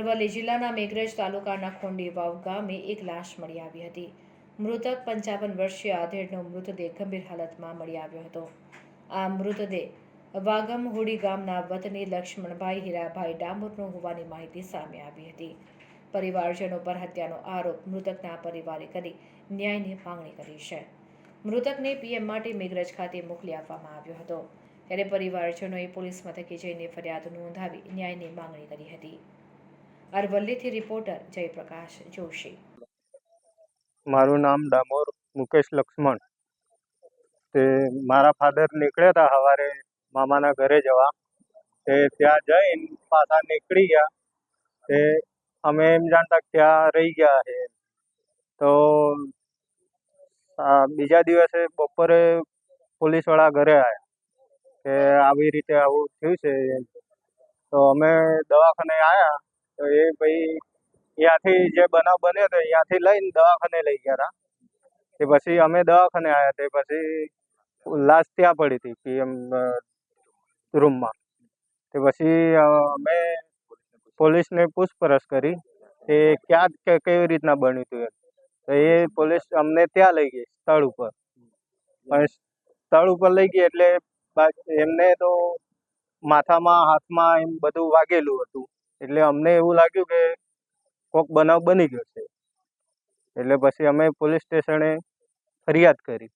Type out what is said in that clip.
અરવલ્લી જિલ્લાના મેઘરજ તાલુકાના ખોંડી વાવ ગામે એક લાશ મળી આવી હતી. મૃતક 55 વર્ષીય આધેડનો મૃતદેહ ગંભીર હાલતમાં મળી આવ્યો હતો. આ મૃતદેહ વાગમહુડી ગામના વતની લક્ષ્મણભાઈ હીરાભાઈ ડામોરનો હોવાની માહિતી સામે આવી હતી. પરિવારજનો પર હત્યાનો આરોપ મૃતકના પરિવારે કરી ન્યાયની માંગણી કરી છે. મૃતકને પીએમ માટે મેઘરજ ખાતે મોકલી આપવામાં આવ્યો હતો, ત્યારે પરિવારજનોએ પોલીસ મથકે જઈને ફરિયાદ નોંધાવી ન્યાયની માંગણી કરી હતી. અરવલ્લીથી રિપોર્ટર જયપ્રકાશ જોશી. મારું નામ ડામોર મુકેશ લક્ષ્મણ. તે મારા ફાધર નીકળ્યા હતા સવારે મામાના ઘરે જવા. તે ત્યાં જઈને પાછા નીકળી ગયા. તે અમે એમ જાણતા ત્યાં રહી ગયા છે. તો બીજા દિવસે બપોરે પોલીસવાળા ઘરે આવ્યા કે આવી રીતે આવું થયું છે. તો અમે દવાખાને આવ્યા તો એ ભાઈ ત્યાંથી જે બનાવ બન્યો હતો ત્યાંથી લઈને દવાખાને લઈ ગયા હતા. તે પછી અમે દવાખાને આવ્યા તે પછી લાશ ત્યાં પડી હતી પીએમ રૂમમાં. તે પછી અમે પોલીસને પૂછપરછ કરી કે ક્યાં કેવી રીતના બન્યું હતું એમ. તો એ પોલીસ અમને ત્યાં લઈ ગઈ સ્થળ ઉપર. અને સ્થળ ઉપર લઈ ગઈ એટલે એમને તો માથામાં હાથમાં એમ બધું વાગેલું હતું. એટલે અમને એવું લાગ્યું કે કોઈક બનાવ બની ગયો છે. એટલે પછી અમે પોલીસ સ્ટેશને ફરિયાદ કરી.